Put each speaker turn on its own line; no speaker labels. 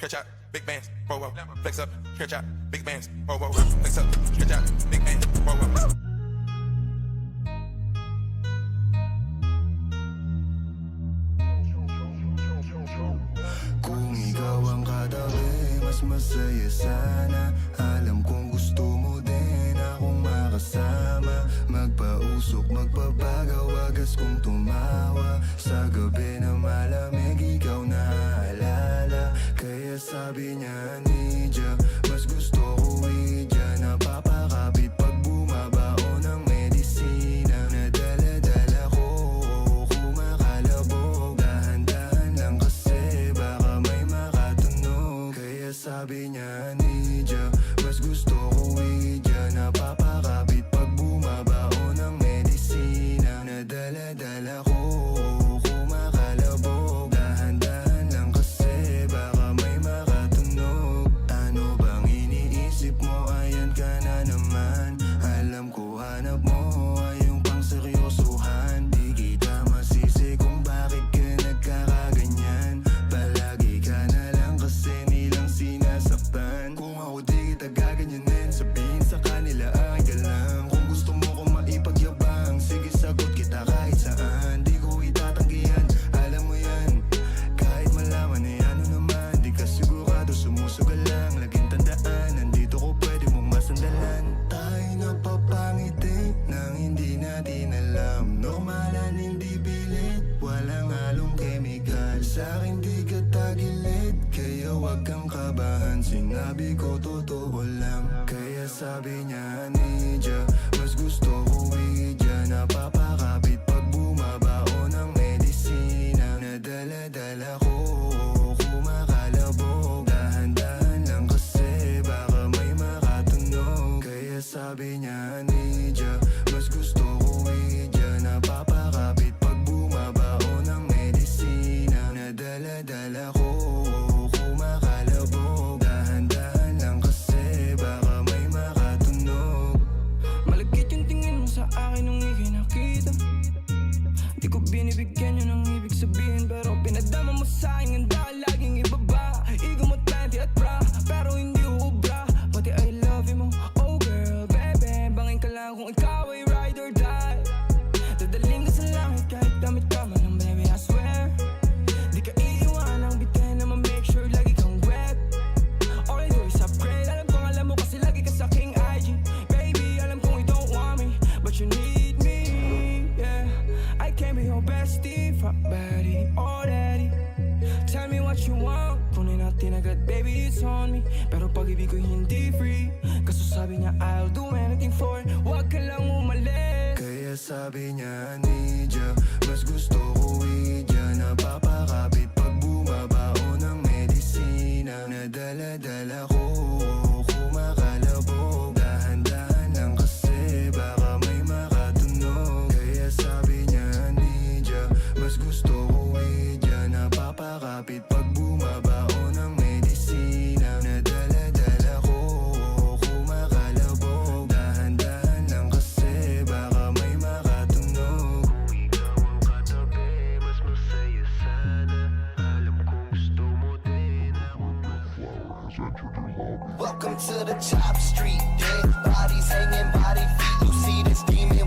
stretch out, big bands, whoa, whoa. Flex up, stretch out, big bands, whoa, whoa. Flex up, stretch out, big bands, whoa, whoa.
Kung ikaw ang katabi, mas masaya sana. Alam kong gusto mo din akong makasama. Magpausok, magpapagaw, wagas kong tumawa. Sa gabi na malamig, ikaw naaalala. Kaya sabi niya, Nidya, mas gusto ko idya. Napapakapit pag bumabao ng medisina. Nadala-dala ko, kumakalabog. Dahan-dahan lang kasi baka may makatunog. Kaya sabi niya, Nidya, mas gusto ko idya. Napapakapit pag bumabao ng medisina. Nadala-dala ko, kumakalabog. Dahan-dahan lang kasi baka may makatunog. Ano bang iniisip mo? Ayan ka na naman. Alam ko hanap mo ay yung pang seryosohan. Di kita masisi kung bakit ka nagkakaganyan. Palagi ka na lang kasi nilang sinasaktan. Kung ako di kita gaganyanin, sabihin sa kanila ay ka lang. Kung gusto mo kong maipagyabang, sige sagot kita kahit saan. Di ko itatanggihan, alam mo yan. Kahit malaman ay ano naman, di ka sigurado, sumusugal lang. Laging tandaan, nandito ko pwede mong masandalan. Tayo napapangiti nang hindi natin alam. Normalan, hindi pilit, walang halong chemical. Sa'kin di ka tagilid, kaya wag kang kabahan. Sinabi ko totoo lang, kaya sabi niya, Nidya, mas gusto ko idya. Napapakapit pag bumabao ng medisina. Nadala-dala ko, kumakalabog. Dahan-dahan lang kasi baka may makatunog. Kaya sabi niya, Nidya, mas gusto ko idya. Napapakapit pag bumabao ng medisina. Nadala-dala ko, kumakalabog. Dahan-dahan lang kasi baka may makatunog.
Malagkit yung tingin mo sa akin nung ika'y nakita. Di ko binibigyan yun ng ibig sabihin, pero pinadama mo sa akin ang dahil laging ibaba. Ego mo, tanti at bra, pero hindi ubra. Pati I love you mo, oh girl, baby. Bangin ka lang kung ikaw ay ride or die. Dadaling ka sa langit kahit damit ka man ng baby, I swear. Di ka iiwanang bitin na ma-make sure lagi kang wet. All I do is upgrade. Alam kong alam mo kasi lagi ka sa aking IG. Baby, alam kong you don't want me, but you need me, yeah. I can't be your bestie, fuck buddy, or daddy. Tell me what you want, kunin natin agad, baby, it's on me. Pero pag-ibig ko hindi free, kaso sabi niya I'll do anything for it. Huwag ka lang umalis.
Kaya sabi niya, Nidya, mas gusto ko idya. Napapakapit pag bumabao ng medisina. Nadala-dala ko, kumakalabog. Dahan-dahan lang kasi baka may makatunog. Kaya sabi niya, Nidya, mas gusto ko idya. Napapakapit pag bumabao ng medisina. Nadala-dala ko, kumakalabog. Dahan-dahan lang kasi baka may makatunog. Kung ikaw ang katabi, mas masaya sana. Alam kong gusto mo din akong
Welcome to the top street, dead bodies hanging by their feet. You see this demon